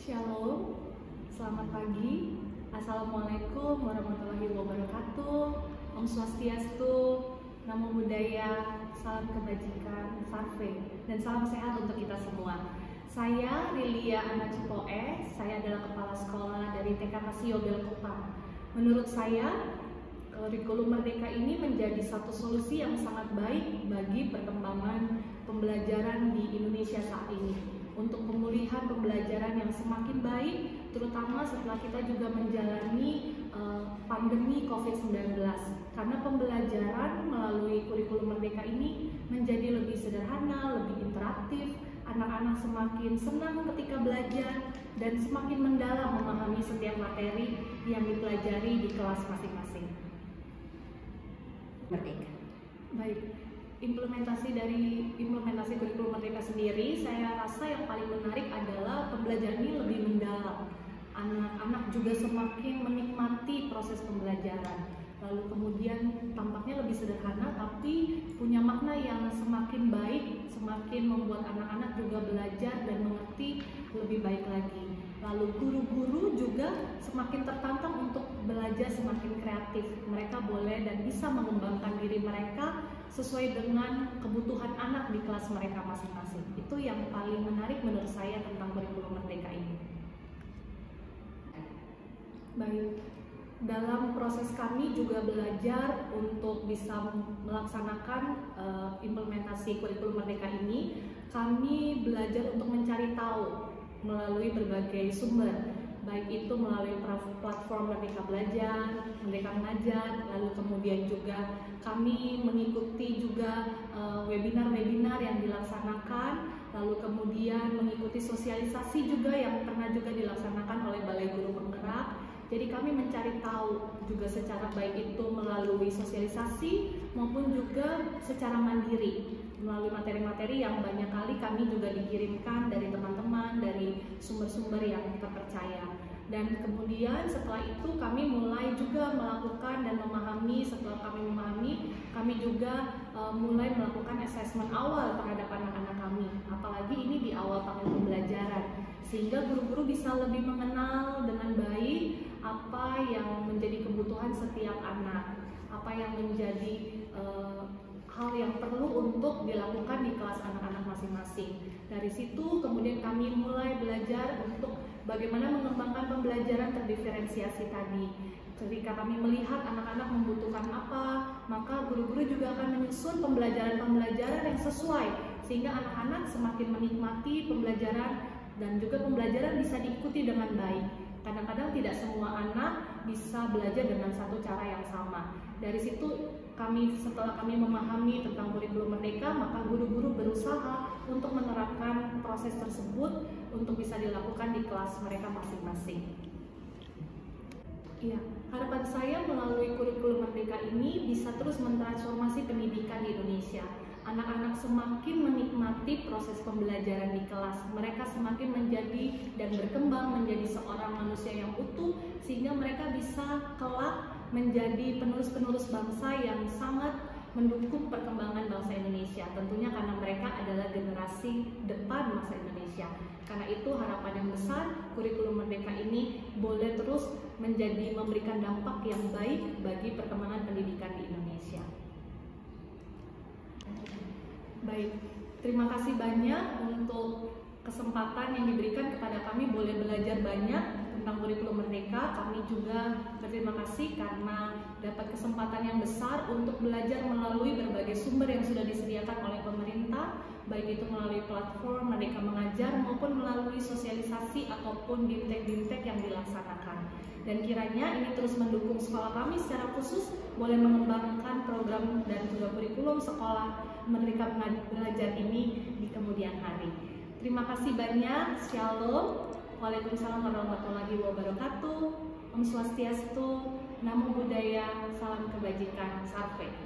Shalom, selamat pagi, Assalamualaikum warahmatullahi wabarakatuh, Om Swastiastu, Namo Buddhaya, salam kebajikan, sarve, dan salam sehat untuk kita semua. Saya Lilia Anna Cipoe, saya adalah kepala sekolah dari TK Kasio Belkupang. Menurut saya, kurikulum Merdeka ini menjadi satu solusi yang sangat baik bagi perkembangan pembelajaran di Indonesia saat ini. Untuk pemulihan pembelajaran yang semakin baik, terutama setelah kita juga menjalani pandemi COVID-19. Karena pembelajaran melalui kurikulum Merdeka ini menjadi lebih sederhana, lebih interaktif, anak-anak semakin senang ketika belajar, dan semakin mendalam memahami setiap materi yang dipelajari di kelas masing-masing. Merdeka. Baik. Implementasi kurikulum Merdeka sendiri, saya rasa yang paling menarik adalah pembelajaran ini lebih mendalam. Anak-anak juga semakin menikmati proses pembelajaran. Lalu kemudian tampaknya lebih sederhana, tapi punya makna yang semakin baik, semakin membuat anak-anak juga belajar dan mengerti lebih baik lagi. Lalu guru-guru juga semakin tertantang untuk belajar semakin kreatif. Mereka boleh dan bisa mengembangkan diri mereka sesuai dengan kebutuhan anak di kelas mereka masing-masing. Itu yang paling menarik menurut saya tentang kurikulum Merdeka ini. Baik, dalam proses kami juga belajar untuk bisa melaksanakan implementasi kurikulum Merdeka ini. Kami belajar untuk mencari tahu melalui berbagai sumber, baik itu melalui platform Merdeka Belajar, Merdeka Mengajar, lalu kemudian juga kami mengikuti juga webinar-webinar yang dilaksanakan, lalu kemudian mengikuti sosialisasi juga yang pernah juga dilaksanakan oleh Balai Guru Penggerak. Jadi kami mencari tahu juga secara baik itu melalui sosialisasi maupun juga secara mandiri melalui materi-materi yang banyak kali kami juga dikirimkan dari teman-teman, dari sumber-sumber yang terpercaya. Dan kemudian setelah itu kami mulai juga melakukan dan memahami. Setelah kami memahami, kami juga mulai melakukan assessment awal terhadap anak-anak kami. Apalagi ini di awal tahun pembelajaran, sehingga guru-guru bisa lebih mengenal dengan baik apa yang menjadi kebutuhan setiap anak, apa yang menjadi hal yang perlu untuk dilakukan di kelas anak-anak masing-masing. Dari situ kemudian kami mulai belajar untuk bagaimana mengembangkan pembelajaran terdiferensiasi tadi. Ketika kami melihat anak-anak membutuhkan apa, maka guru-guru juga akan menyusun pembelajaran-pembelajaran yang sesuai, sehingga anak-anak semakin menikmati pembelajaran dan juga pembelajaran bisa diikuti dengan baik. Kadang-kadang tidak semua anak bisa belajar dengan satu cara yang sama. Dari situ setelah kami memahami tentang kurikulum Merdeka, maka guru-guru berusaha untuk menerapkan proses tersebut untuk bisa dilakukan di kelas mereka masing-masing. Ya, harapan saya melalui kurikulum Merdeka ini bisa terus mentransformasi pendidikan di Indonesia. Anak-anak semakin menikmati proses pembelajaran di kelas. Mereka semakin menjadi dan berkembang menjadi seorang manusia yang utuh, sehingga mereka bisa kelak menjadi penerus-penerus bangsa yang sangat mendukung perkembangan bangsa Indonesia. Tentunya karena mereka adalah generasi depan bangsa Indonesia. Karena itu harapan yang besar kurikulum Merdeka ini boleh terus memberikan dampak yang baik bagi perkembangan pendidikan di Indonesia. Baik, terima kasih banyak untuk kesempatan yang diberikan kepada kami boleh belajar banyak tentang kurikulum Merdeka. Kami juga berterima kasih karena dapat kesempatan yang besar untuk belajar melalui berbagai sumber yang sudah disediakan oleh pemerintah, baik itu melalui platform Merdeka Mengajar maupun melalui sosialisasi ataupun bimtek-bimtek yang dilaksanakan. Dan kiranya ini terus mendukung sekolah kami secara khusus boleh mengembangkan program dan juga kurikulum sekolah Merdeka Belajar ini di kemudian hari. Terima kasih banyak. Shalom. Waalaikumsalam warahmatullahi wabarakatuh. Om Swastiastu. Namo Buddhaya. Salam kebajikan. Sarve.